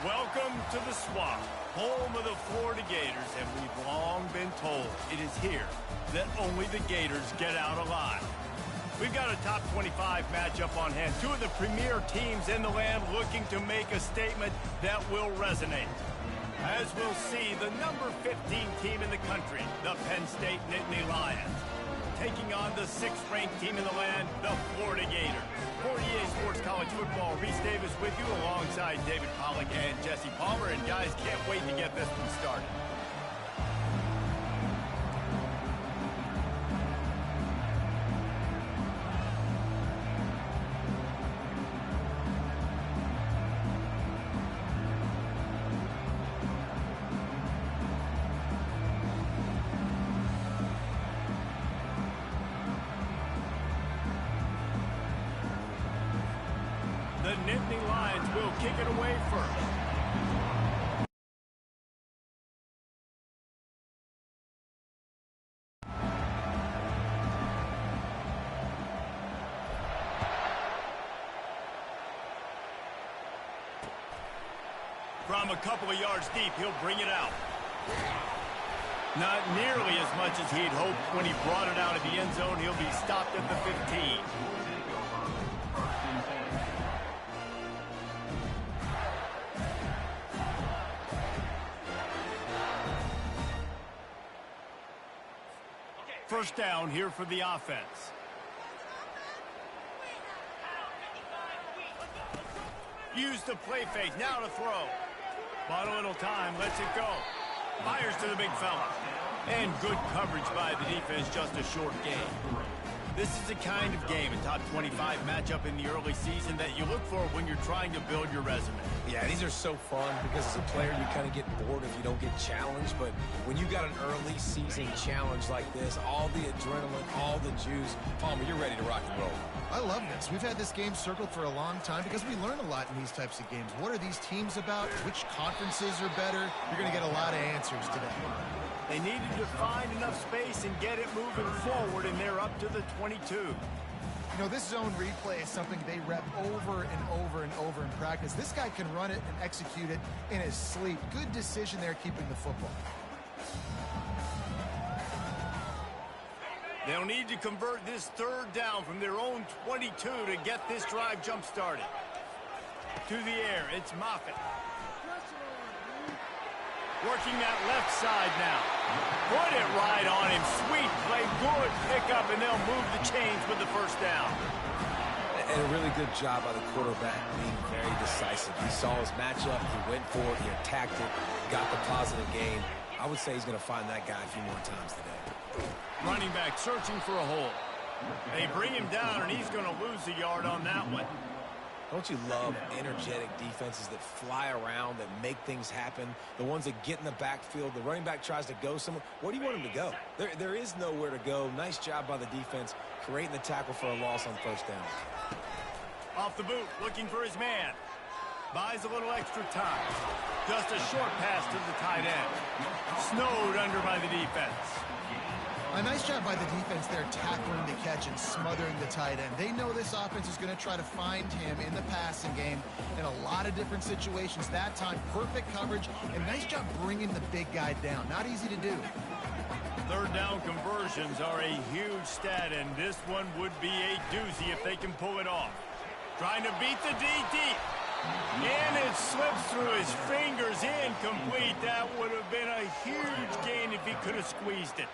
Welcome to the Swamp, home of the Florida Gators, and we've long been told it is here that only the Gators get out alive. We've got a top 25 matchup on hand, two of the premier teams in the land looking to make a statement that will resonate. As we'll see, the number 15 team in the country, the Penn State Nittany Lions, taking on the 6th-ranked team in the land, the Florida Gators. For EA Sports College Football, Reese Davis with you alongside David Pollack and Jesse Palmer. And guys, can't wait to get this one started. The Nittany Lions will kick it away first. From a couple of yards deep, he'll bring it out. Not nearly as much as he'd hoped when he brought it out of the end zone. He'll be stopped at the 15. First down here for the offense. Use the play fake. Now to throw. Bought a little time. Lets it go. Fires to the big fella. And good coverage by the defense. Just a short game. This is the kind of game, a top 25 matchup in the early season, that you look for when you're trying to build your resume. Yeah, these are so fun because as a player, you kind of get bored if you don't get challenged. But when you got an early season challenge like this, all the adrenaline, all the juice, Palmer, you're ready to rock and roll. I love this. We've had this game circled for a long time because we learn a lot in these types of games. What are these teams about? Which conferences are better? You're going to get a lot of answers today. They needed to find enough space and get it moving forward, and they're up to the 22. You know, this zone replay is something they rep over and over and over in practice. This guy can run it and execute it in his sleep. Good decision there keeping the football. They'll need to convert this third down from their own 22 to get this drive jump-started. To the air, it's Moffitt. Working that left side now. Put it right on him. Sweet play, good pickup, and they'll move the chains with the first down. And a really good job by the quarterback being very decisive. He saw his matchup, he went for it, he attacked it, got the positive gain. I would say he's going to find that guy a few more times today. Running back searching for a hole. They bring him down, and he's going to lose a yard on that one. Don't you love energetic defenses that fly around, that make things happen? The ones that get in the backfield, the running back tries to go somewhere. Where do you want him to go? There is nowhere to go. Nice job by the defense, creating the tackle for a loss on first down. Off the boot, looking for his man. Buys a little extra time. Just a short pass to the tight end. Snowed under by the defense. A nice job by the defense there, tackling the catch and smothering the tight end. They know this offense is going to try to find him in the passing game in a lot of different situations. That time, perfect coverage, and nice job bringing the big guy down. Not easy to do. Third down conversions are a huge stat, and this one would be a doozy if they can pull it off. Trying to beat the D deep. And it slips through his fingers, incomplete. That would have been a huge gain if he could have squeezed it.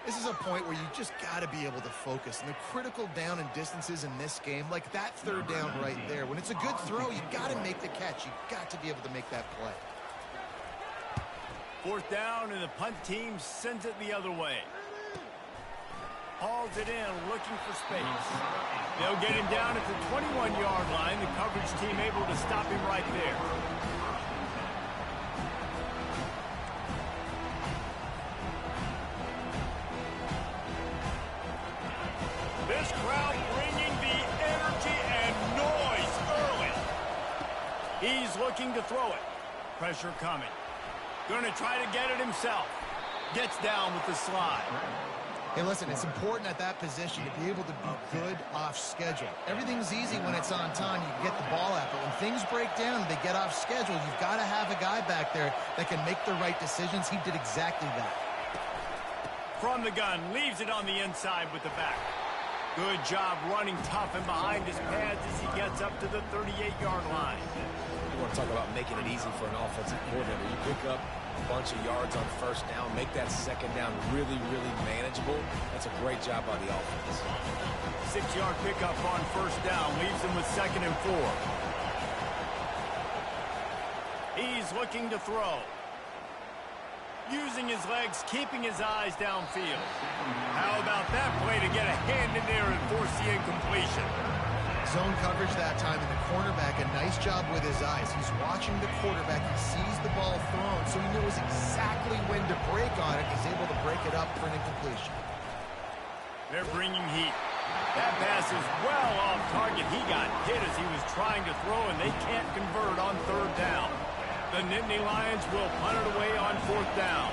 This is a point where you just got to be able to focus. And the critical down and distances in this game, like that third down right there, when it's a good throw, you got to make the catch. You got to be able to make that play. Fourth down, and the punt team sends it the other way. Hauls it in, looking for space. They'll get him down at the 21-yard line. The coverage team able to stop him right there. This crowd bringing the energy and noise early. He's looking to throw it. Pressure coming. Going to try to get it himself. Gets down with the slide. Hey, listen, it's important at that position to be able to be good off schedule. Everything's easy when it's on time. You can get the ball out, but when things break down and they get off schedule, you've got to have a guy back there that can make the right decisions. He did exactly that. From the gun, leaves it on the inside with the back. Good job running tough and behind his pads as he gets up to the 38-yard line. You want to talk about making it easy for an offensive coordinator. You pick up a bunch of yards on first down, make that second down really, really manageable. That's a great job by the offense. 6-yard pickup on first down, leaves him with 2nd and 4. He's looking to throw. Using his legs, keeping his eyes downfield. How about that play to get a hand in there and force the incompletion? Zone coverage that time, and the cornerback, a nice job with his eyes. He's watching the quarterback. He sees the ball thrown, so he knows exactly when to break on it. He's able to break it up for an incompletion. They're bringing heat. That pass is well off target. He got hit as he was trying to throw, and they can't convert on 3rd down. The Nittany Lions will punt it away on 4th down.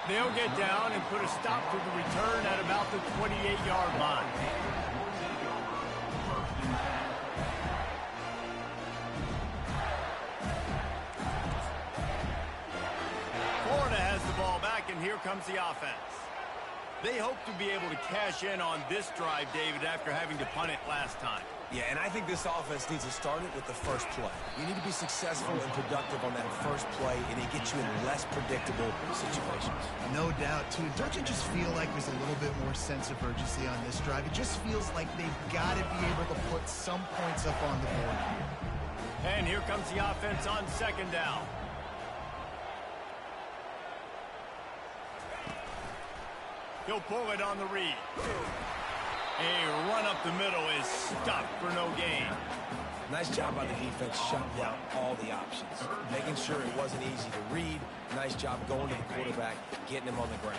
They'll get down and put a stop to the return at about the 28-yard line. Florida has the ball back, and here comes the offense. They hope to be able to cash in on this drive, David, after having to punt it last time. Yeah, and I think this offense needs to start it with the first play. You need to be successful and productive on that first play, and it gets you in less predictable situations. No doubt, too. Don't you just feel like there's a little bit more sense of urgency on this drive? It just feels like they've got to be able to put some points up on the board here. And here comes the offense on 2nd down. He'll pull it on the read. A run up the middle is stopped for no gain. Nice job by the defense shutting down all the options. Making sure it wasn't easy to read. Nice job going to the quarterback, getting him on the ground.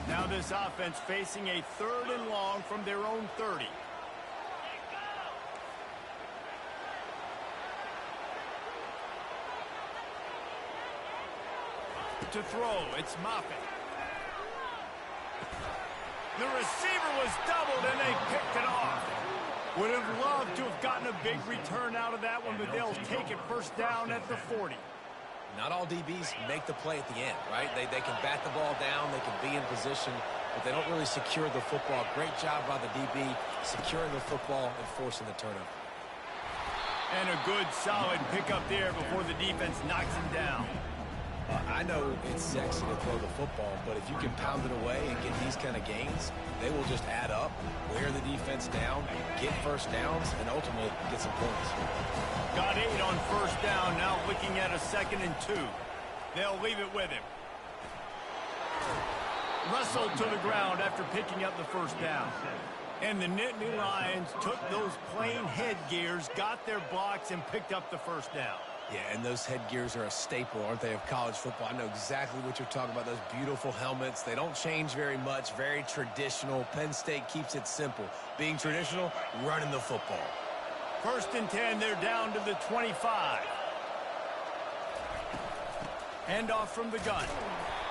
Now this offense facing a 3rd and long from their own 30. To throw, it's Moffitt. The receiver was doubled, and they picked it off. Would have loved to have gotten a big return out of that one, but they'll take it 1st down at the 40. Not all DBs make the play at the end, right? They can bat the ball down, they can be in position, but they don't really secure the football. Great job by the DB securing the football and forcing the turnover. And a good, solid pickup there before the defense knocks him down. I know it's sexy to throw the football, but if you can pound it away and get these kind of gains, they will just add up, wear the defense down, get first downs, and ultimately get some points. Got 8 on 1st down, now looking at a 2nd and 2. They'll leave it with him. Wrestled to the ground after picking up the 1st down. And the Nittany Lions took those plain headgears, got their blocks, and picked up the 1st down. Yeah, and those headgears are a staple, aren't they, of college football? I know exactly what you're talking about, those beautiful helmets. They don't change very much, very traditional. Penn State keeps it simple. Being traditional, running the football. 1st and 10, they're down to the 25. Hand off from the gun.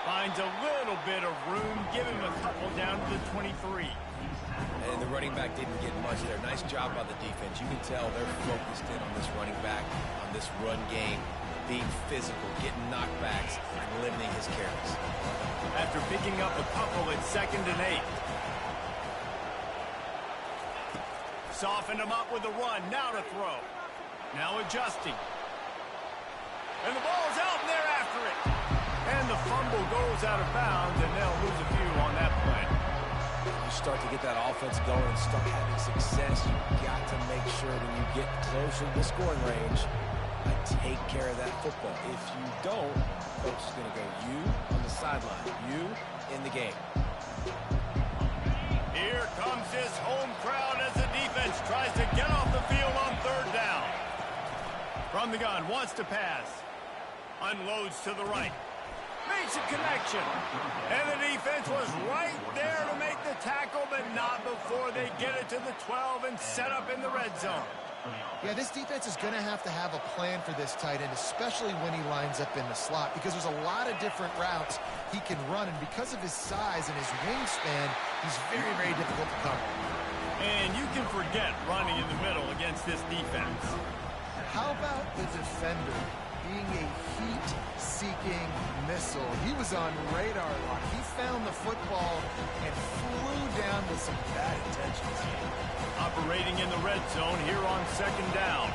Finds a little bit of room, give him a couple down to the 23. And the running back didn't get much there. Nice job by the defense. You can tell they're focused in on this running back, on this run game, being physical, getting knockbacks, and limiting his carries. After picking up a couple at 2nd and 8. Softened him up with a run, now to throw. Now adjusting. And the ball's out, and they're after it. And the fumble goes out of bounds, and they'll lose a few on that play. You start to get that offense going and start having success, you've got to make sure when you get closer to the scoring range, take care of that football. If you don't, coach is going to go you on the sideline, you in the game. Here comes his home crowd as the defense tries to get off the field on 3rd down. From the gun, wants to pass. Unloads to the right. Makes a connection. And the defense was right there to make the tackle, but not before they get it to the 12 and set up in the red zone. Yeah, this defense is going to have a plan for this tight end, especially when he lines up in the slot, because there's a lot of different routes he can run, and because of his size and his wingspan, he's very, very difficult to cover. And you can forget running in the middle against this defense. How about the defender being a heat-seeking missile? He was on radar lock. He found the football and flew down with some bad intentions. Operating in the red zone here on second down.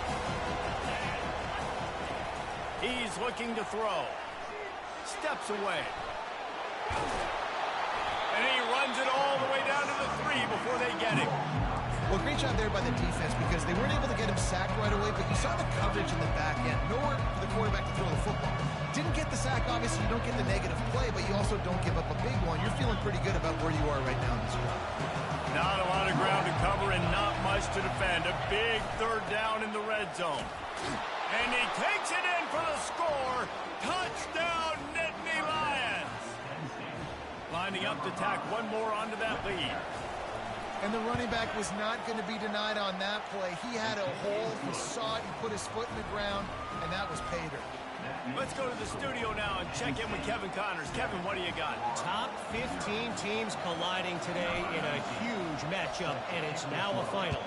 He's looking to throw. Steps away. And he runs it all the way down to the 3 before they get him. Well, great job there by the defense because they weren't able to get him sacked right away, but you saw the coverage in the back end. Nowhere for the quarterback to throw the football. Didn't get the sack, obviously. You don't get the negative play, but you also don't give up a big one. You're feeling pretty good about where you are right now in this drive. Not a lot of ground to cover and not much to defend. A big third down in the red zone. And he takes it in for the score. Touchdown, Nittany Lions. Lining up to tack one more onto that lead. And the running back was not going to be denied on that play. He had a hole, he saw it, he put his foot in the ground, and that was pay dirt. Let's go to the studio now and check in with Kevin Connors. Kevin, what do you got? Top 15 teams colliding today in a huge matchup, and it's now a final.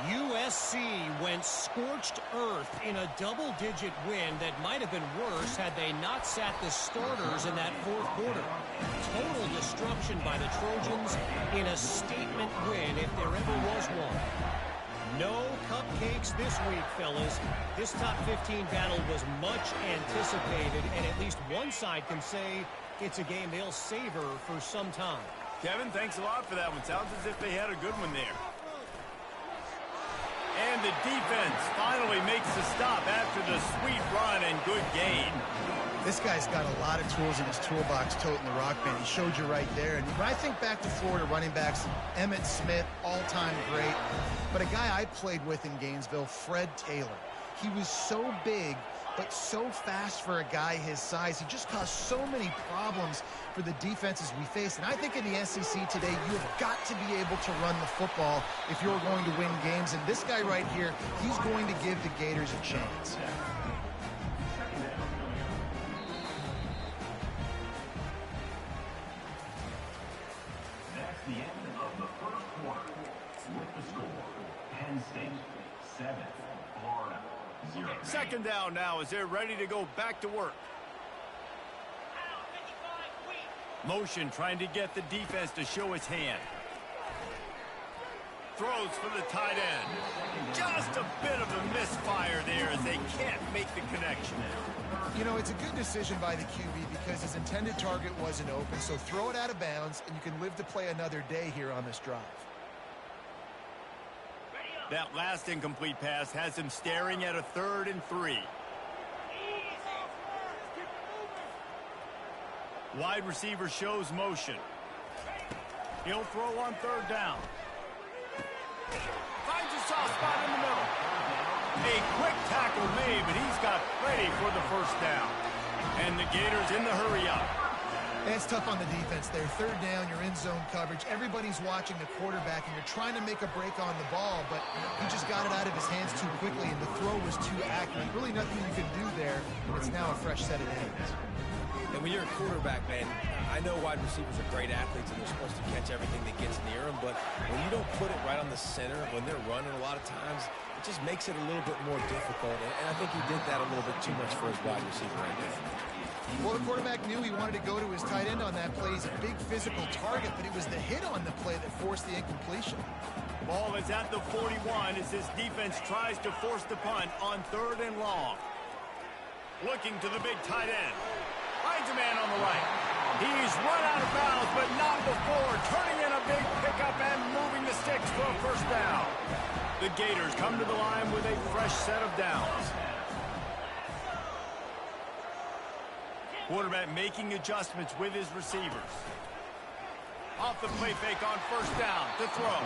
USC went scorched earth in a double-digit win that might have been worse had they not sat the starters in that fourth quarter. Total destruction by the Trojans in a statement win if there ever was one. No cupcakes this week, fellas. This top 15 battle was much anticipated, and at least one side can say it's a game they'll savor for some time. Kevin, thanks a lot for that one. Sounds as if they had a good one there. And the defense finally makes the stop after the sweet run and good gain. This guy's got a lot of tools in his toolbox toting the rock band. He showed you right there. And when I think back to Florida running backs, Emmitt Smith, all-time great. But a guy I played with in Gainesville, Fred Taylor. He was so big, but so fast for a guy his size. He just caused so many problems for the defenses we face. And I think in the SEC today, you've got to be able to run the football if you're going to win games. And this guy right here, he's going to give the Gators a chance. That's the end of the first quarter. With the score, Penn State 7, Florida 0. Second down now as they're ready to go back to work. Motion trying to get the defense to show its hand. Throws for the tight end. Just a bit of a misfire there as they can't make the connection. You know, it's a good decision by the QB because his intended target wasn't open, so throw it out of bounds, and you can live to play another day here on this drive. That last incomplete pass has him staring at a 3rd and 3. Wide receiver shows motion. He'll throw on 3rd down. Finds a soft spot in the middle. A quick tackle made, but he's got plenty for the first down. And the Gators in the hurry up. It's tough on the defense there. 3rd down, you're in zone coverage. Everybody's watching the quarterback, and you're trying to make a break on the ball, but he just got it out of his hands too quickly, and the throw was too accurate. Really nothing you can do there. It's now a fresh set of downs. And when you're a quarterback, man, I know wide receivers are great athletes and they're supposed to catch everything that gets near them, but when you don't put it right on the center, when they're running a lot of times, it just makes it a little bit more difficult. And I think he did that a little bit too much for his wide receiver right there. Well, the quarterback knew he wanted to go to his tight end on that play. He's a big physical target, but it was the hit on the play that forced the incompletion. Ball is at the 41 as this defense tries to force the punt on 3rd and long. Looking to the big tight end. Finds a man on the right. He's run out of bounds, but not before turning in a big pickup and moving the sticks for a first down. The Gators come to the line with a fresh set of downs. Quarterback making adjustments with his receivers. Off the play fake on 1st down to throw.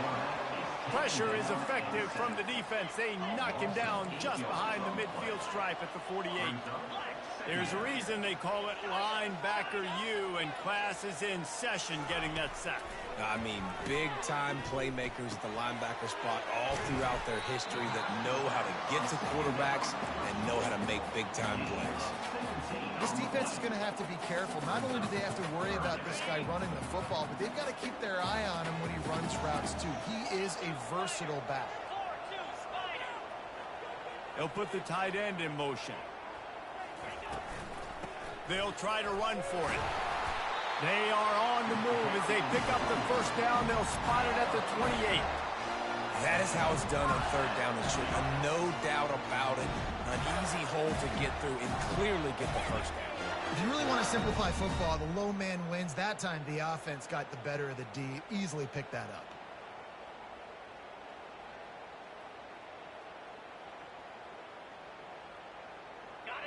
Pressure is effective from the defense. They knock him down just behind the midfield stripe at the 48. There's a reason they call it linebacker U, and class is in session getting that sack. I mean, big-time playmakers at the linebacker spot all throughout their history that know how to get to quarterbacks and know how to make big-time plays. This defense is going to have to be careful. Not only do they have to worry about this guy running the football, but they've got to keep their eye on him when he runs routes, too. He is a versatile back. They'll put the tight end in motion. They'll try to run for it. They are on the move as they pick up the first down. They'll spot it at the 28. That is how it's done on third down and short. No doubt about it. An easy hole to get through and clearly get the first down. If you really want to simplify football, the low man wins. That time the offense got the better of the D. Easily picked that up.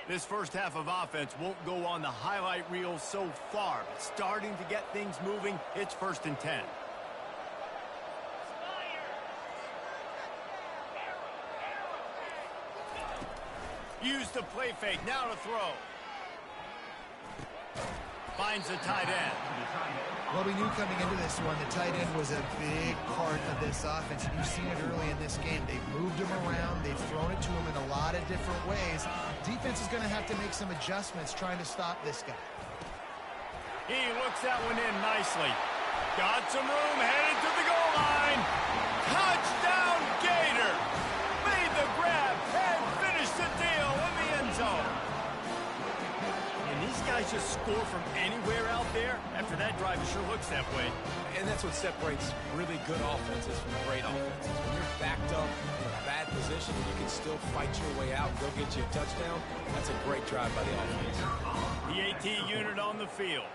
This first half of offense won't go on the highlight reel so far, but starting to get things moving, it's 1st and 10. Use the play fake, now to throw. Finds the tight end. Well, we knew coming into this one, the tight end was a big part of this offense. And you've seen it early in this game. They've moved him around. They've thrown it to him in a lot of different ways. Defense is going to have to make some adjustments trying to stop this guy. He looks that one in nicely. Got some room, headed to the goal line. Touchdown, Gator! Made the grab and finished the deal in the end zone. And these guys just score from anywhere out there. After that drive, it sure looks that way. And that's what separates really good offenses from great offenses. When you're backed up in a bad position and you can still fight your way out and go get you a touchdown, that's a great drive by the offense. The AT unit on the field.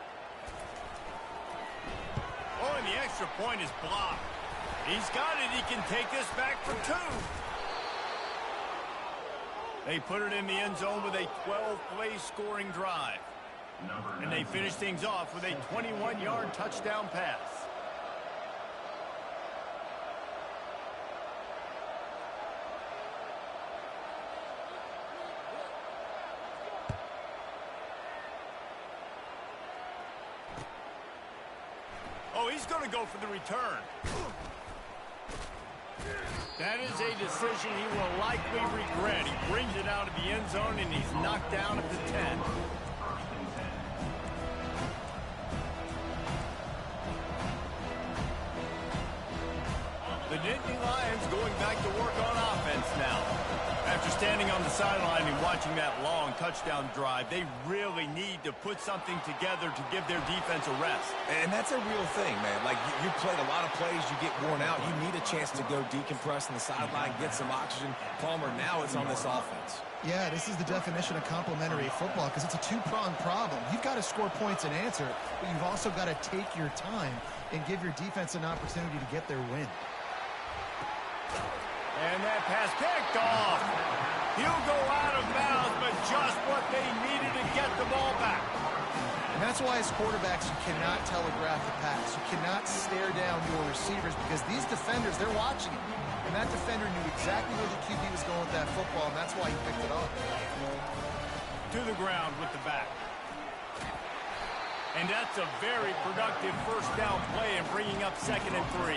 Oh, and the extra point is blocked. He's got it. He can take this back for 2. They put it in the end zone with a 12-play scoring drive. And they finish things off with a 21-yard touchdown pass. Oh, he's going to go for the return. That is a decision he will likely regret. He brings it out of the end zone, and he's knocked down at the 10. The Nittany Lions going back to work on offense now. After standing on the sideline and watching that long touchdown drive, they really need to put something together to give their defense a rest. And that's a real thing, man. Like, you played a lot of plays, you get worn out, you need a chance to go decompress on the sideline, get some oxygen. Palmer, now it's on this offense. Yeah, this is the definition of complementary football because it's a two-pronged problem. You've got to score points and answer, but you've also got to take your time and give your defense an opportunity to get their win. And that pass picked off. He'll go out of bounds, but just what they needed to get the ball back. And that's why as quarterbacks, you cannot telegraph the pass. You cannot stare down your receivers because these defenders, they're watching it. And that defender knew exactly where the QB was going with that football, and that's why he picked it off. To the ground with the back. And that's a very productive first down play and bringing up 2nd and 3.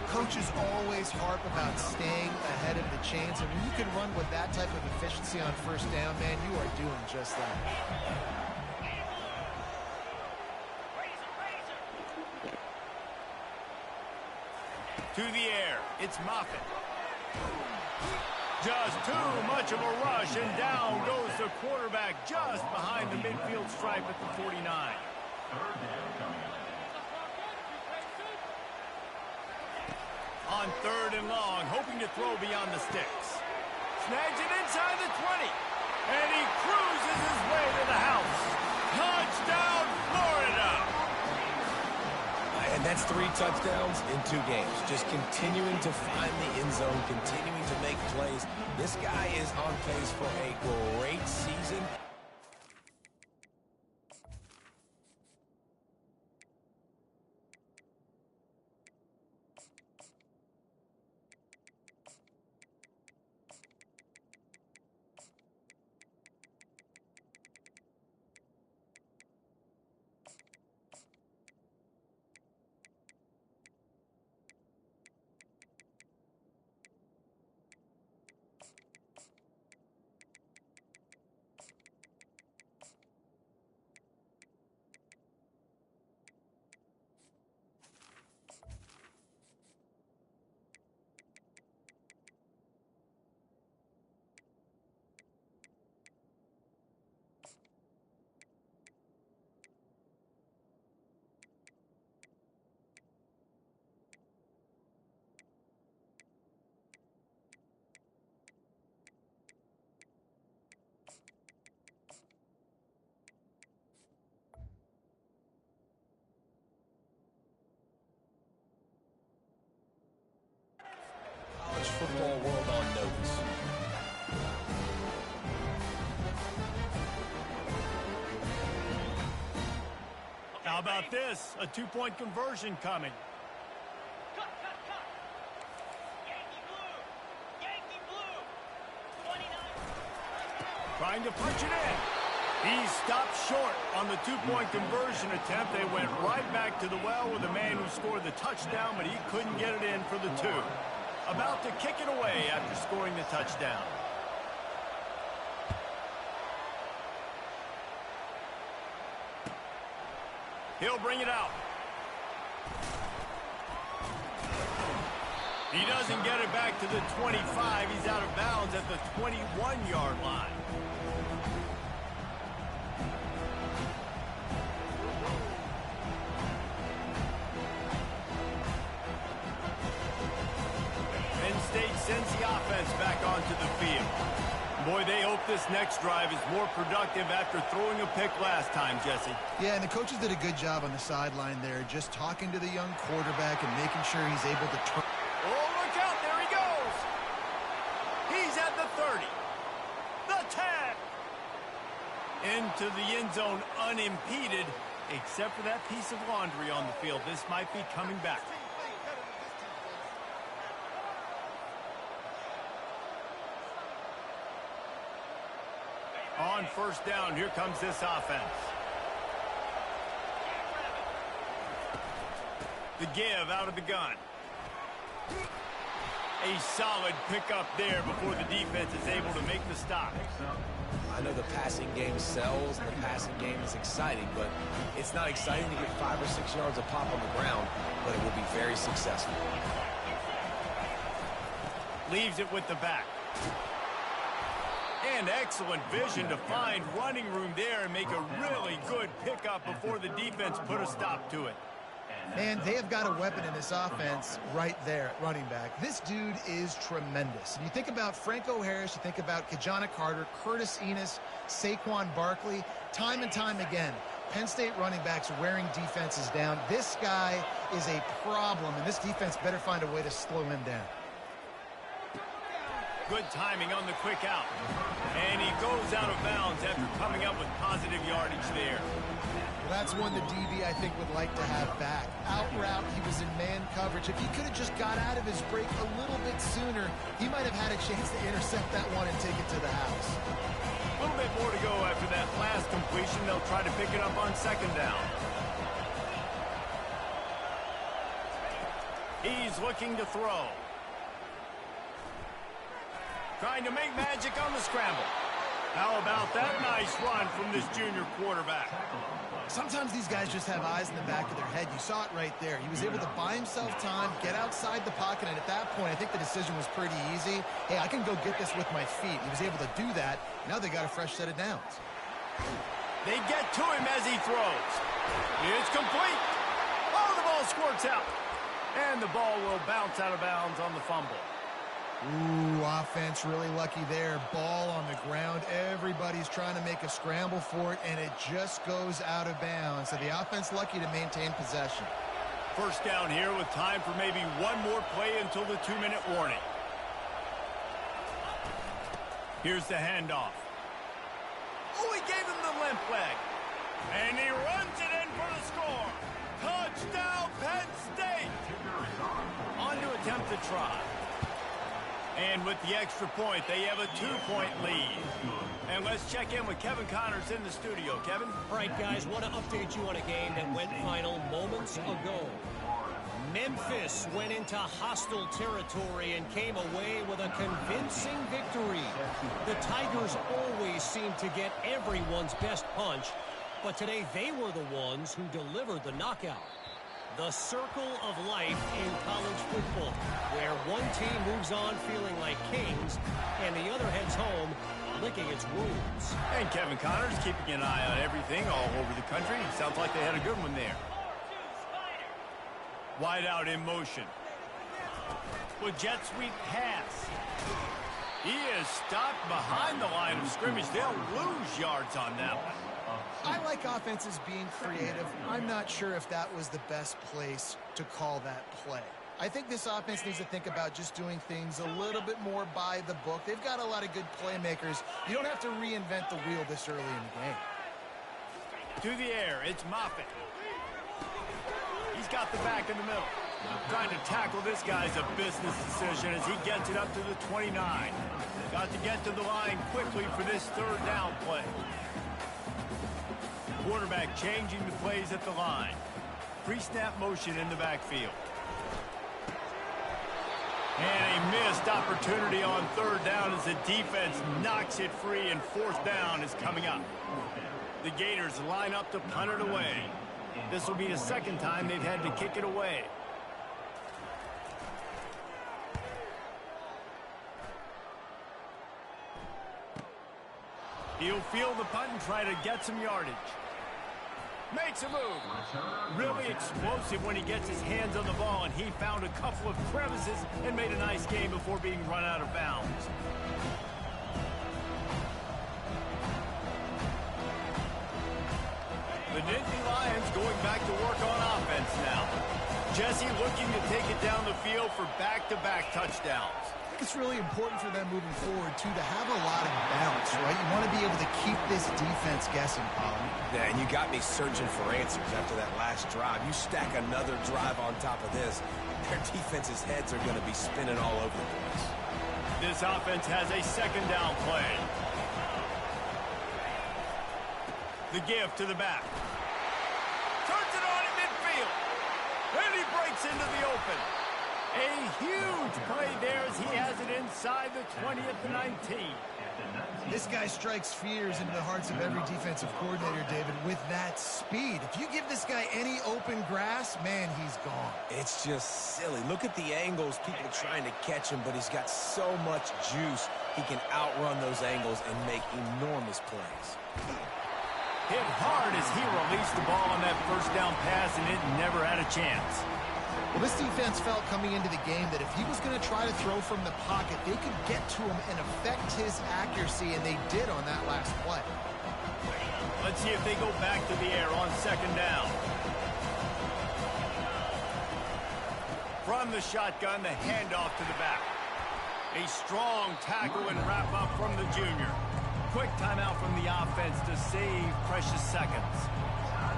Coaches always harp about staying ahead of the chains, and when you can run with that type of efficiency on first down, man, you are doing just that. To the air, it's Moffitt. Just too much of a rush, and down goes the quarterback just behind the midfield stripe at the 49. On 3rd and long, hoping to throw beyond the sticks. Snags it inside the 20. And he cruises his way to the house. Touchdown, Florida! And that's 3 touchdowns in 2 games. Just continuing to find the end zone, continuing to make plays. This guy is on pace for a great season. football world on notice. How about this? A two-point conversion coming. Trying to punch it in. He stopped short on the two-point conversion attempt. They went right back to the well with the man who scored the touchdown, but he couldn't get it in for the two. About to kick it away after scoring the touchdown. He'll bring it out. He doesn't get it back to the 25. He's out of bounds at the 21-yard line. Penn State sends the offense back onto the field. Boy, they hope this next drive is more productive after throwing a pick last time, Jesse. Yeah, and the coaches did a good job on the sideline there, just talking to the young quarterback and making sure he's able to turn. Oh, look out. There he goes. He's at the 30. The 10. Into the end zone unimpeded, except for that piece of laundry on the field. This might be coming back. On first down, here comes this offense. The give out of the gun. A solid pickup there before the defense is able to make the stop. I know the passing game sells and the passing game is exciting, but it's not exciting to get 5 or 6 yards a pop on the ground, but it will be very successful. Leaves it with the back. And excellent vision to find running room there and make a really good pickup before the defense put a stop to it. Man, they have got a weapon in this offense right there at running back. This dude is tremendous. And you think about Franco Harris, you think about Kajana Carter, Curtis Enos, Saquon Barkley, time and time again, Penn State running backs wearing defenses down. This guy is a problem, and this defense better find a way to slow him down. Good timing on the quick out. And he goes out of bounds after coming up with positive yardage there. Well, that's one the DB, I think, would like to have back. Out route, he was in man coverage. If he could have just got out of his break a little bit sooner, he might have had a chance to intercept that one and take it to the house. A little bit more to go after that last completion. They'll try to pick it up on second down. He's looking to throw. Trying to make magic on the scramble. How about that nice run from this junior quarterback? Sometimes these guys just have eyes in the back of their head. You saw it right there. He was able to buy himself time, get outside the pocket, and at that point, I think the decision was pretty easy. Hey, I can go get this with my feet. He was able to do that. Now they got a fresh set of downs. They get to him as he throws. It's complete. Oh, the ball squirts out. And the ball will bounce out of bounds on the fumble. Ooh, offense really lucky there. Ball on the ground. Everybody's trying to make a scramble for it, and it just goes out of bounds. So the offense lucky to maintain possession. First down here with time for maybe one more play until the 2-minute warning. Here's the handoff. Oh, he gave him the limp leg. And he runs it in for the score. Touchdown, Penn State. On to attempt to try. And with the extra point, they have a 2-point lead. And let's check in with Kevin Connors in the studio. Kevin? All right, guys, want to update you on a game that went final moments ago. Memphis went into hostile territory and came away with a convincing victory. The Tigers always seem to get everyone's best punch, but today they were the ones who delivered the knockout. The circle of life in college football, where one team moves on feeling like kings and the other heads home licking its wounds. And Kevin Connors keeping an eye on everything all over the country. Sounds like they had a good one there. Wide out in motion. With jet sweep pass. He is stopped behind the line of scrimmage. They'll lose yards on that one. I like offenses being creative. I'm not sure if that was the best place to call that play. I think this offense needs to think about just doing things a little bit more by the book. They've got a lot of good playmakers. You don't have to reinvent the wheel this early in the game. To the air, it's Moffitt. He's got the back in the middle. Trying to tackle this guy's a business decision as he gets it up to the 29. Got to get to the line quickly for this third down play. Quarterback changing the plays at the line. Pre-snap motion in the backfield. And a missed opportunity on third down as the defense knocks it free, and fourth down is coming up. The Gators line up to punt it away. This will be the second time they've had to kick it away. He'll field the punt and try to get some yardage. Makes a move. Really explosive when he gets his hands on the ball, and he found a couple of crevices and made a nice game before being run out of bounds. The Nittany Lions going back to work on offense now. Jesse looking to take it down the field for back-to-back touchdowns. I think it's really important for them moving forward, too, to have a lot of balance, right? You want to be able to keep this defense guessing, Colin. Yeah, and you got me searching for answers after that last drive. You stack another drive on top of this, their defense's heads are going to be spinning all over the place. This offense has a second down play. The give to the back. Turns it on in midfield. And he breaks into the open. A huge play there as he has it inside the 20 at the 19. This guy strikes fears into the hearts of every defensive coordinator, David, with that speed. If you give this guy any open grass, man, he's gone. It's just silly. Look at the angles, people trying to catch him, but he's got so much juice. He can outrun those angles and make enormous plays. Hit hard as he released the ball on that first down pass, and it never had a chance. Well, this defense felt coming into the game that if he was going to try to throw from the pocket, they could get to him and affect his accuracy, and they did on that last play. Let's see if they go back to the air on second down. From the shotgun, the handoff to the back. A strong tackle and wrap up from the junior. Quick timeout from the offense to save precious seconds.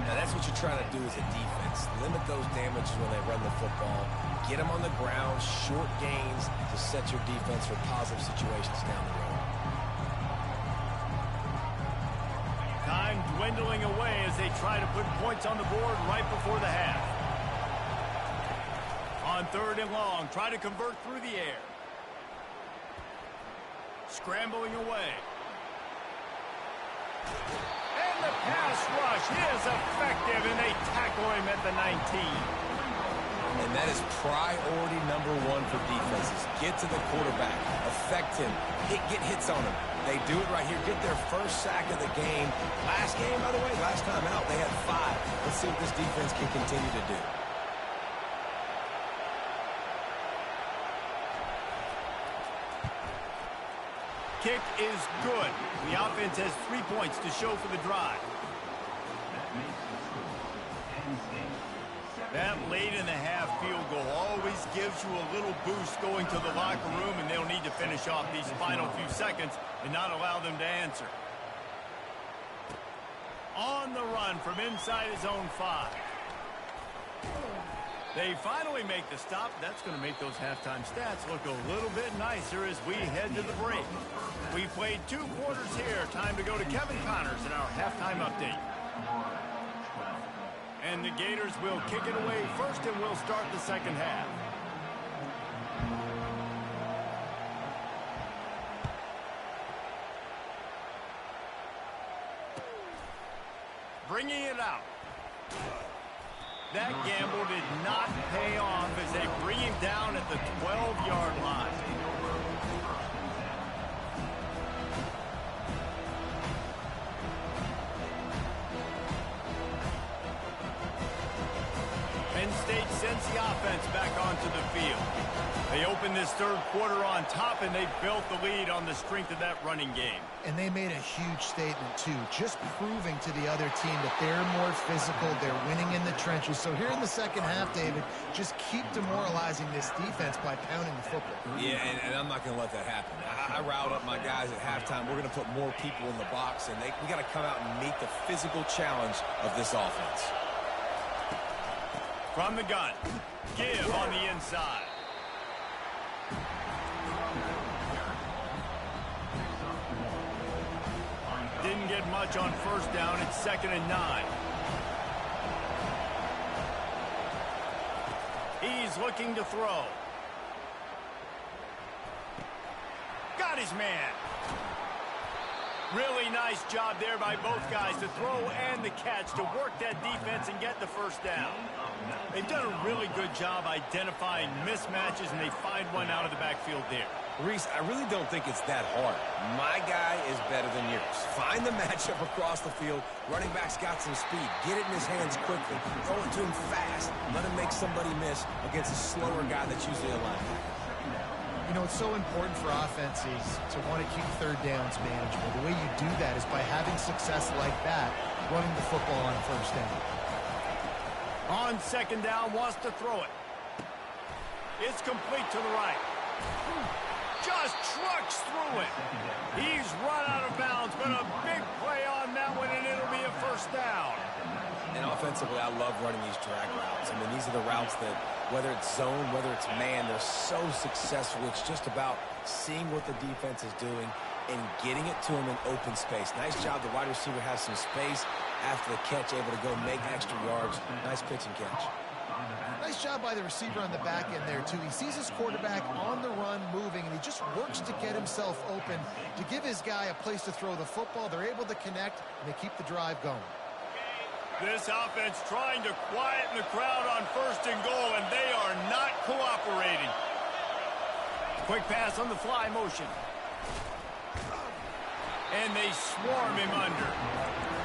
Now, that's what you're trying to do as a defense. Limit those damages when they run the football. Get them on the ground, short gains to set your defense for positive situations down the road. Time dwindling away as they try to put points on the board right before the half. On third and long, try to convert through the air. Scrambling away. And the pass rush is effective, and they tackle him at the 19. And that is priority number one for defenses. Get to the quarterback. Affect him. Get hits on him. They do it right here. Get their first sack of the game. Last game, by the way, last time out, they had 5. Let's see what this defense can continue to do. Kick is good. The offense has 3 points to show for the drive. That late in the half field goal always gives you a little boost going to the locker room, and they'll need to finish off these final few seconds and not allow them to answer. On the run from inside his own 5. They finally make the stop. That's going to make those halftime stats look a little bit nicer as we head to the break. We played 2 quarters here. Time to go to Kevin Connors in our halftime update. And the Gators will kick it away first, and we'll start the second half. Bringing it out. That gamble did not pay off as they bring him down at the 12-yard line. And Penn State sends the offense back onto the field. They open this third quarter on top, and they built the lead on the strength of that running game. And they made a huge statement, too, just proving to the other team that they're more physical, they're winning in the trenches. So here in the second half, David, just keep demoralizing this defense by pounding the football. Yeah, and I'm not going to let that happen. I riled up my guys at halftime. We're going to put more people in the box, and we got to come out and meet the physical challenge of this offense. From the gun, give on the inside. Didn't get much on first down. It's 2nd and 9. He's looking to throw. Got his man. Really nice job there by both guys to throw and the catch to work that defense and get the first down. They've done a really good job identifying mismatches, and they find one out of the backfield there. Reese, I really don't think it's that hard. My guy is better than yours. Find the matchup across the field. Running back's got some speed. Get it in his hands quickly. Throw it to him fast. Let him make somebody miss against a slower guy that's usually a linebacker. You know, it's so important for offenses to want to keep third downs manageable. The way you do that is by having success like that, running the football on first down. On 2nd down, wants to throw it. It's complete to the right. Just trucks through it. He's run out of bounds, but a big play on that one, and it'll be a first down. And offensively, I love running these drag routes. I mean, these are the routes that, whether it's zone, whether it's man, they're so successful. It's just about seeing what the defense is doing and getting it to him in open space. Nice job. The wide receiver has some space after the catch, able to go make extra yards. Nice pitch and catch. Nice job by the receiver on the back end there, too. He sees his quarterback on the run moving, and he just works to get himself open to give his guy a place to throw the football. They're able to connect, and they keep the drive going. This offense trying to quieten the crowd on 1st and goal, and they are not cooperating. Quick pass on the fly motion. And they swarm him under.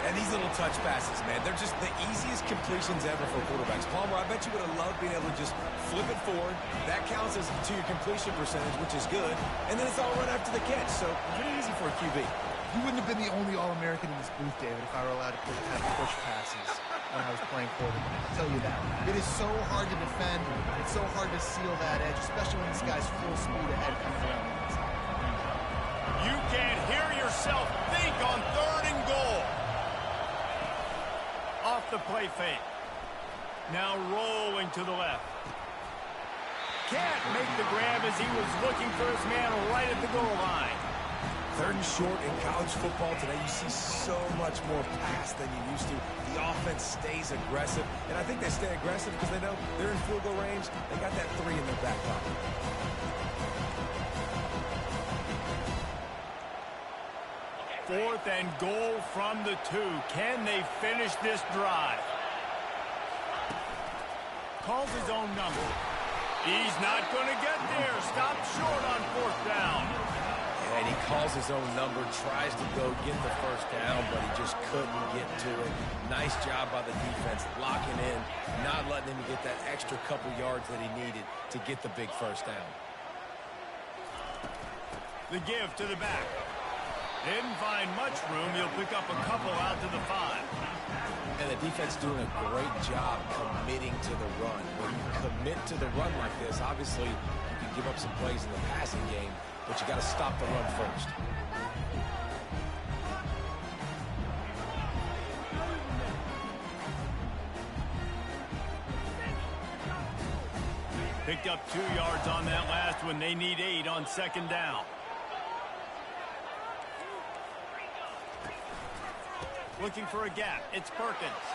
And these little touch passes, man, they're just the easiest completions ever for quarterbacks. Palmer, I bet you would have loved being able to just flip it forward. That counts as to your completion percentage, which is good. And then it's all run after the catch, so pretty easy for a QB. You wouldn't have been the only All-American in this booth, David, if I were allowed to have push passes when I was playing quarterback. I'll tell you that. It is so hard to defend. It's so hard to seal that edge, especially when this guy's full speed ahead coming around the inside. You can't hear yourself think on 3rd and goal. Off the play fake. Now rolling to the left. Can't make the grab as he was looking for his man right at the goal line. 3rd and short in college football today, you see so much more pass than you used to. The offense stays aggressive, and I think they stay aggressive because they know they're in field goal range. They got that 3 in their back pocket. Fourth and goal from the 2. Can they finish this drive? Calls his own number. He's not going to get there. Stopped short on 4th down. And he calls his own number, tries to go get the first down, but he just couldn't get to it. Nice job by the defense, locking in, not letting him get that extra couple yards that he needed to get the big first down. The give to the back. Didn't find much room. He'll pick up a couple out to the 5. And the defense doing a great job committing to the run. When you commit to the run like this, obviously you can give up some plays in the passing game, but you got to stop the run first. Picked up 2 yards on that last one. They need 8 on 2nd down. Looking for a gap. It's Perkins.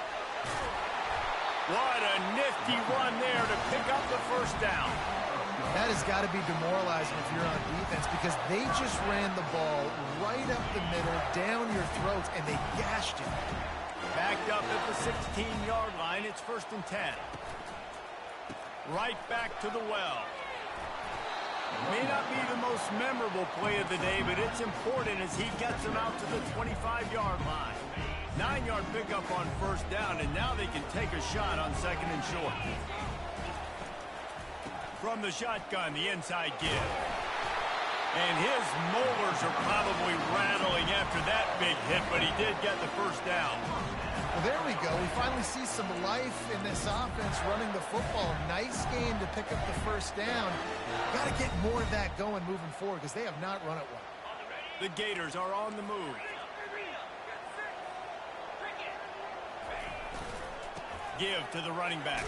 What a nifty run there to pick up the first down. That has got to be demoralizing if you're on defense because they just ran the ball right up the middle, down your throats, and they gashed you. Backed up at the 16-yard line. It's 1st and 10. Right back to the well. May not be the most memorable play of the day, but it's important as he gets him out to the 25-yard line. 9-yard pickup on first down, and now they can take a shot on second and short. From the shotgun, the inside give. And his molars are probably rattling after that big hit, but he did get the first down. Well, there we go. We finally see some life in this offense running the football. Nice game to pick up the first down. Got to get more of that going moving forward because they have not run it well. The Gators are on the move. Give to the running back.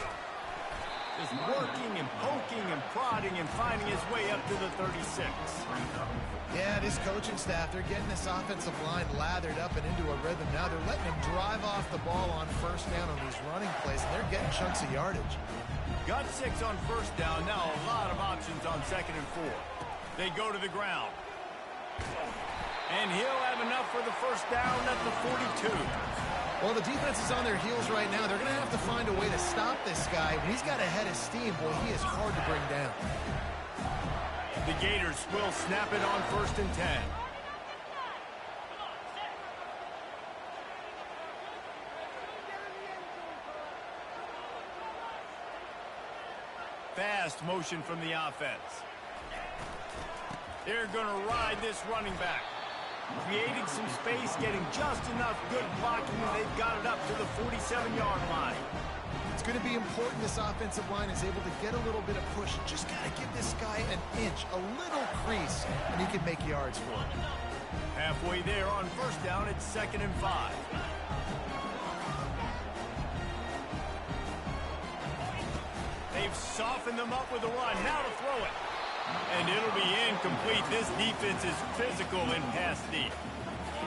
Just working and poking and prodding and finding his way up to the 36. Yeah, this coaching staff, they're getting this offensive line lathered up and into a rhythm now. They're letting him drive off the ball on first down on these running plays, and they're getting chunks of yardage. Got 6 on first down. Now a lot of options on second and 4. They go to the ground. And he'll have enough for the first down at the 42. Well, the defense is on their heels right now. They're going to have to find a way to stop this guy. When he's got a head of steam, boy, he is hard to bring down. The Gators will snap it on first and 10. Fast motion from the offense. They're going to ride this running back. Creating some space, getting just enough good blocking, and they've got it up to the 47-yard line. It's going to be important this offensive line is able to get a little bit of push. Just got to give this guy an inch, a little crease, and he can make yards for it. Halfway there on first down, it's second and 5. They've softened them up with a run. Now to throw it. And it'll be incomplete. This defense is physical in pass deep.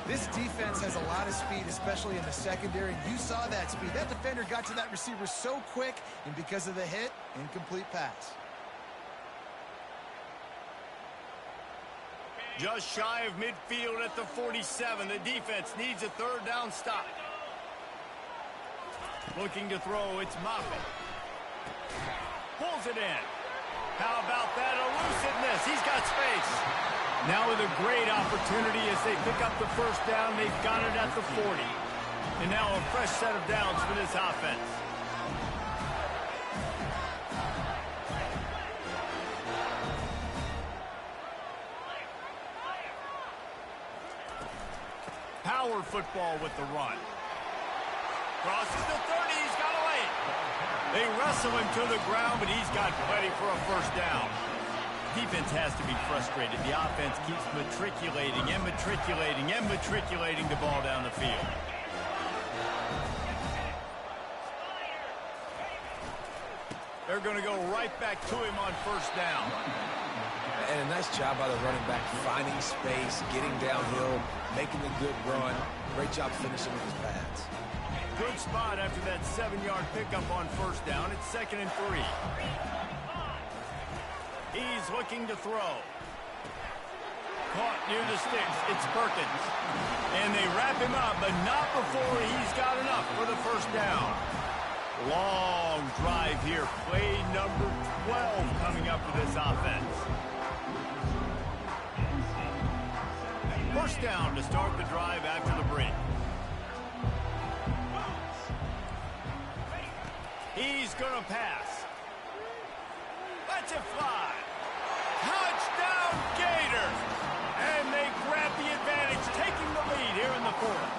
This defense has a lot of speed, especially in the secondary. You saw that speed. That defender got to that receiver so quick, and because of the hit, incomplete pass. Just shy of midfield at the 47. The defense needs a third down stop. Looking to throw, it's Moffitt. Pulls it in. How about that elusiveness? He's got space. Now with a great opportunity as they pick up the first down. They've got it at the 40. And now a fresh set of downs for this offense. Power football with the run. Crosses the 30. He's got away. They wrestle him to the ground, but he's got plenty for a first down. Defense has to be frustrated. The offense keeps matriculating and matriculating and matriculating the ball down the field. They're going to go right back to him on first down. And a nice job by the running back, finding space, getting downhill, making a good run. Great job finishing with his pads. Good spot after that 7-yard pickup on first down. It's second and 3. He's looking to throw. Caught near the sticks. It's Perkins. And they wrap him up, but not before he's got enough for the first down. Long drive here. Play number 12 coming up for this offense. First down to start the drive after the break. He's going to pass. Lets it fly. Touchdown, Gators! And they grab the advantage, taking the lead here in the fourth.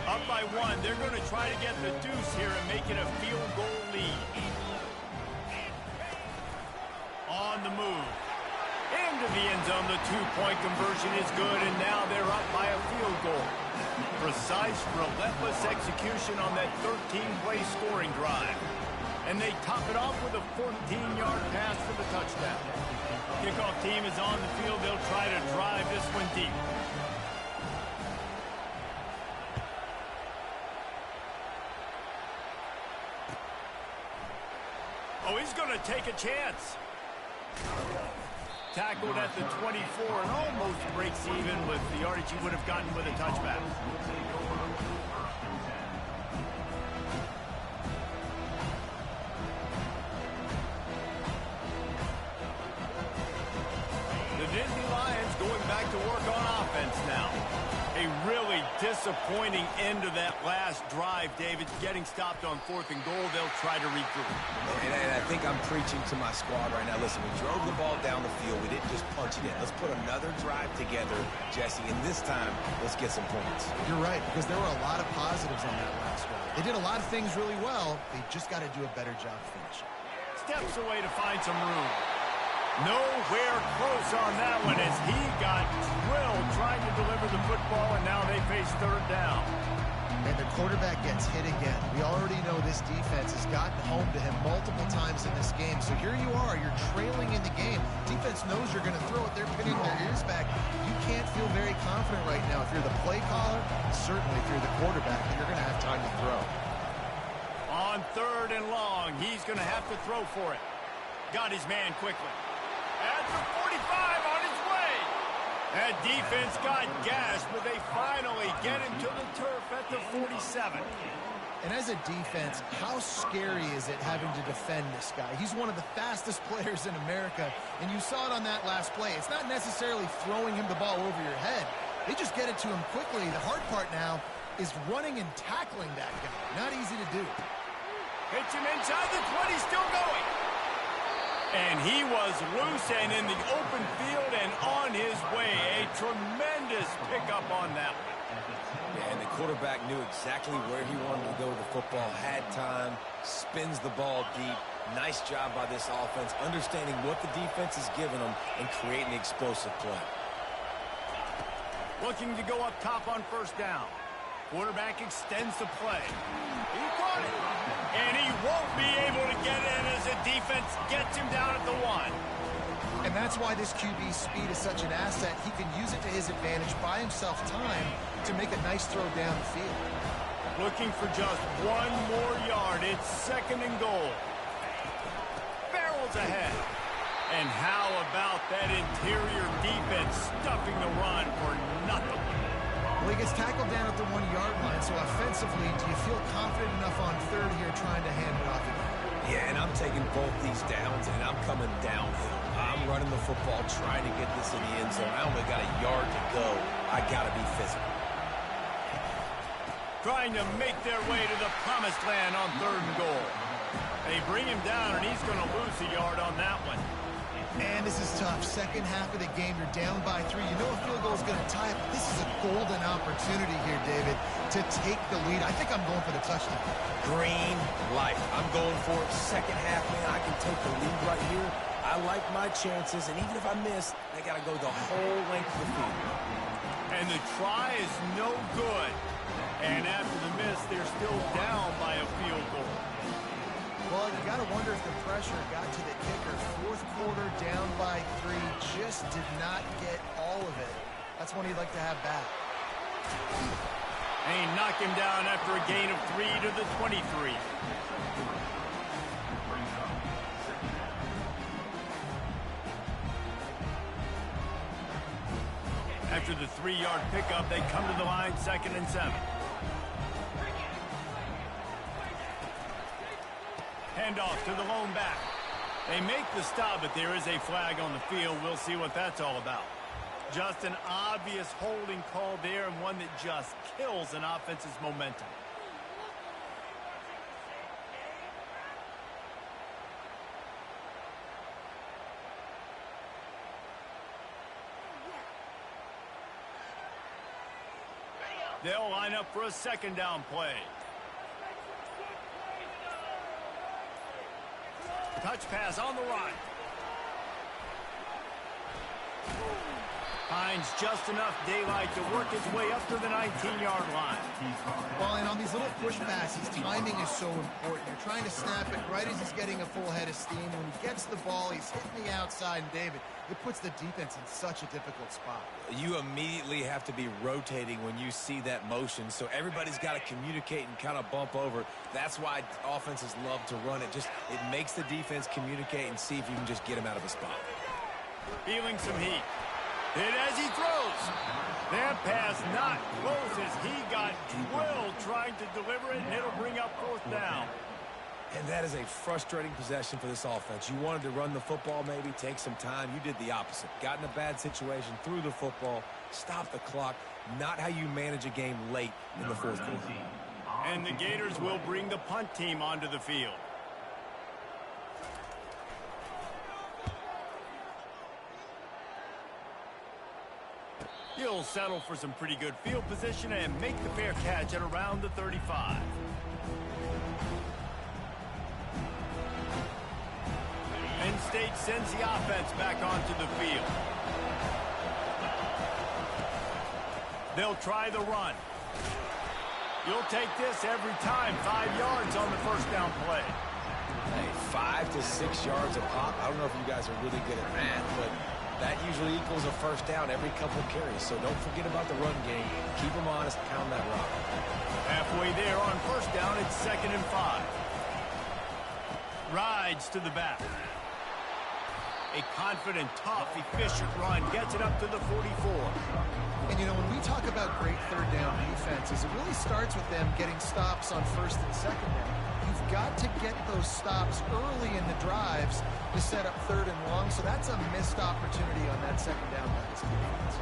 Up by 1, they're going to try to get the deuce here and make it a field goal lead. On the move. Into the end zone, the 2-point conversion is good, and now they're up by a field goal. Precise, relentless execution on that 13-play scoring drive. And they top it off with a 14-yard pass for the touchdown. Kickoff team is on the field. They'll try to drive this one deep. Oh, he's going to take a chance. Tackled at the 24 and almost breaks even with the yardage he would have gotten with a touchback. going back to work on offense now. A really disappointing end to that last drive, David. Getting stopped on 4th and goal, they'll try to regroup. And I think I'm preaching to my squad right now. Listen, we drove the ball down the field. We didn't just punch it in. Let's put another drive together, Jesse, and this time, let's get some points. You're right, because there were a lot of positives on that last drive. They did a lot of things really well. They just got to do a better job finishing. Steps away to find some room. Nowhere close on that one as he got drilled trying to deliver the football, and now they face 3rd down. And the quarterback gets hit again. We already know this defense has gotten home to him multiple times in this game. So here you are, you're trailing in the game. Defense knows you're going to throw it. They're pinning their ears back. You can't feel very confident right now if you're the play caller, certainly if you're the quarterback, that you're going to have time to throw. On 3rd and long, he's going to have to throw for it. Got his man quickly. At the 45 on his way. That defense got gassed, but they finally get him to the turf at the 47. And as a defense, how scary is it having to defend this guy? He's one of the fastest players in America, and you saw it on that last play. It's not necessarily throwing him the ball over your head. They just get it to him quickly. The hard part now is running and tackling that guy. Not easy to do. Hits him inside the 20, still going. And he was loose and in the open field and on his way. A tremendous pickup on that one. Yeah, and the quarterback knew exactly where he wanted to go with the football, had time, spins the ball deep. Nice job by this offense, understanding what the defense is giving them and creating the explosive play. Looking to go up top on 1st down. Quarterback extends the play. He caught it. And he won't be able to get in as the defense gets him down at the 1. And that's why this QB's speed is such an asset. He can use it to his advantage, buy himself time to make a nice throw down the field. Looking for just 1 more yard. It's 2nd and goal. Barrels ahead. And how about that interior defense stuffing the run for nothing? Well, he gets tackled down at the 1-yard line, so offensively, do you feel confident enough on 3rd here trying to hand it off again? Yeah, and I'm taking both these downs, and I'm coming downhill. I'm running the football, trying to get this in the end zone. I only got a yard to go. I got to be physical. Trying to make their way to the promised land on 3rd and goal. They bring him down, and he's going to lose a yard on that one. And this is tough. Second half of the game, you're down by 3. You know a field goal is going to tie it, but this is a golden opportunity here, David, to take the lead. I think I'm going for the touchdown. Green light. I'm going for it. Second half, man, I can take the lead right here. I like my chances, and even if I miss, I got to go the whole length of the field. And the try is no good. And after the miss, they're still down by a field goal. Well, you got to wonder if the pressure got to the kicker. 4th quarter, down by 3, just did not get all of it. That's one he'd like to have back. And he knocked him down after a gain of 3 to the 23. After the 3-yard pickup, they come to the line, 2nd and 7. Handoff to the lone back. They make the stop, but there is a flag on the field. We'll see what that's all about. Just an obvious holding call there, and one that just kills an offense's momentum. They'll line up for a 2nd down play. Touch pass on the run. Finds just enough daylight to work his way up to the 19-yard line. Well, and on these little push passes, timing is so important. You're trying to snap it right as he's getting a full head of steam. When he gets the ball, he's hitting the outside, and David, it puts the defense in such a difficult spot. You immediately have to be rotating when you see that motion, so everybody's got to communicate and kind of bump over. That's why offenses love to run it. It makes the defense communicate and see if you can just get him out of a spot. Feeling some heat. Hit as he throws. That pass not close as he got drilled trying to deliver it, and it'll bring up 4th down. And that is a frustrating possession for this offense. You wanted to run the football, maybe take some time. You did the opposite. Got in a bad situation, threw the football, stopped the clock. Not how you manage a game late in the fourth quarter. And the Gators will bring the punt team onto the field. He'll settle for some pretty good field position and make the fair catch at around the 35. Penn State sends the offense back onto the field. They'll try the run. You'll take this every time. 5 yards on the first down play. Hey, 5 to 6 yards a pop. I don't know if you guys are really good at math, but that usually equals a first down every couple of carries. So don't forget about the run game. Keep them honest. Pound that rock. Halfway there on first down, it's 2nd and 5. Rides to the back. A confident, tough, efficient run gets it up to the 44. And, you know, when we talk about great third down defenses, it really starts with them getting stops on first and second down. You've got to get those stops early in the drives to set up third and long, so that's a missed opportunity on that second down by this defense.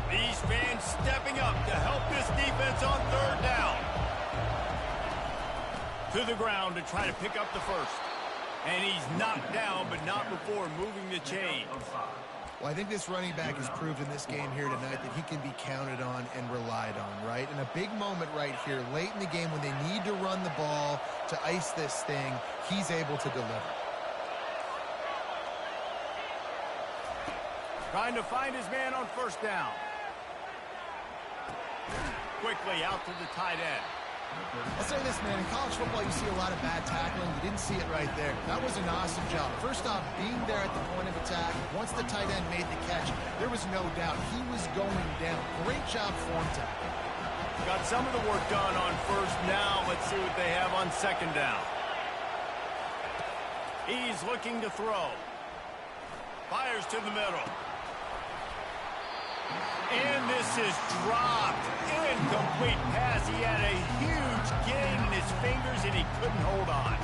These fans stepping up to help this defense on third down. To the ground to try to pick up the first. And he's knocked down, but not before moving the chains. Well, I think this running back has proved in this game here tonight that he can be counted on and relied on, right? And a big moment right here, late in the game when they need to run the ball to ice this thing, he's able to deliver. Trying to find his man on first down. Quickly out to the tight end. I'll say this, man, in college football you see a lot of bad tackling. You didn't see it right there. That was an awesome job. First off, being there at the point of attack, once the tight end made the catch, there was no doubt he was going down. Great job form tackle. Got some of the work done on first. Now let's see what they have on second down. He's looking to throw. Fires to the middle. And this is dropped. Incomplete pass. He had a huge gain in his fingers, and he couldn't hold on.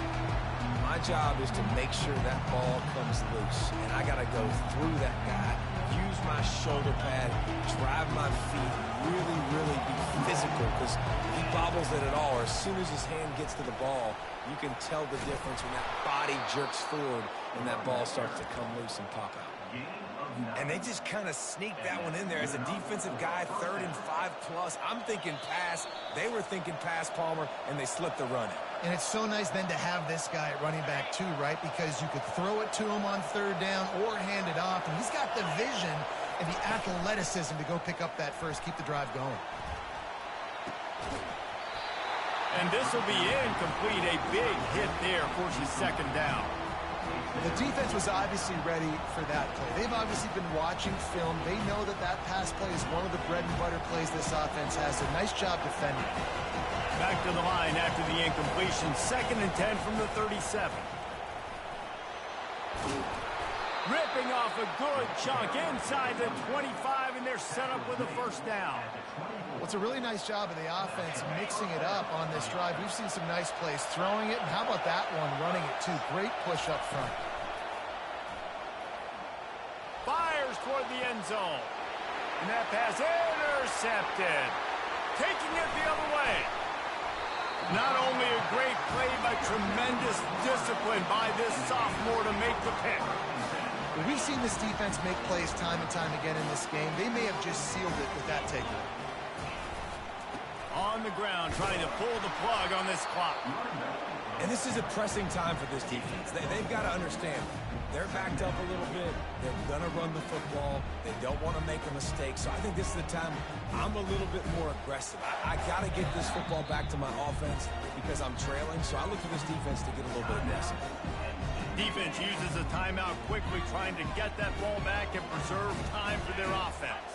My job is to make sure that ball comes loose, and I got to go through that guy, use my shoulder pad, drive my feet, really be physical, because if he bobbles it at all, or as soon as his hand gets to the ball, you can tell the difference when that body jerks forward and that ball starts to come loose and pop out. And they just kind of sneaked that one in there as a defensive guy, 3rd and 5+. I'm thinking pass. They were thinking pass, Palmer, and they slipped the run in. And it's so nice then to have this guy at running back too, right? Because you could throw it to him on third down or hand it off. And he's got the vision and the athleticism to go pick up that first, keep the drive going. And this will be incomplete. A big hit there forces second down. The defense was obviously ready for that play. They've obviously been watching film. They know that that pass play is one of the bread and butter plays this offense has. A nice job defending. Back to the line after the incompletion. 2nd and 10 from the 37. Ripping off a good chunk inside the 25, and they're set up with a first down. Well, it's a really nice job of the offense mixing it up on this drive. We've seen some nice plays throwing it, and how about that one running it too? Great push up front. Fires toward the end zone. And that pass intercepted. Taking it the other way. Not only a great play, but tremendous discipline by this sophomore to make the pick. Well, we've seen this defense make plays time and time again in this game. They may have just sealed it with that takeaway. On the ground, trying to pull the plug on this clock. And this is a pressing time for this defense. They've got to understand. They're backed up a little bit. They're going to run the football. They don't want to make a mistake. So I think this is the time I'm a little bit more aggressive. I got to get this football back to my offense because I'm trailing. So I look for this defense to get a little bit aggressive. Defense uses a timeout quickly, trying to get that ball back and preserve time for their offense.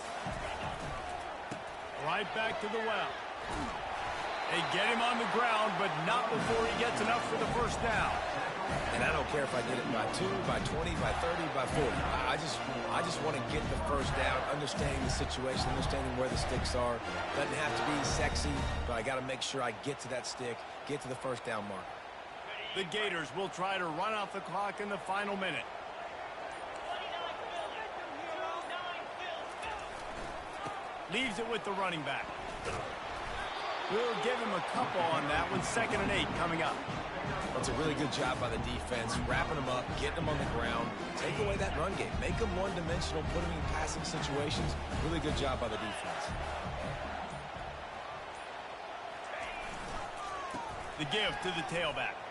Right back to the well. They get him on the ground, but not before he gets enough for the first down. And I don't care if I get it by 2, by 20, by 30, by 40. I just want to get the first down, understanding the situation, understanding where the sticks are. Doesn't have to be sexy, but I got to make sure I get to that stick, get to the first down mark. The Gators will try to run out the clock in the final minute. Leaves it with the running back. We'll give him a couple on that one. 2nd and 8 coming up. That's a really good job by the defense, wrapping them up, getting them on the ground. Take away that run game. Make them one-dimensional, put them in passing situations. Really good job by the defense. The give to the tailback.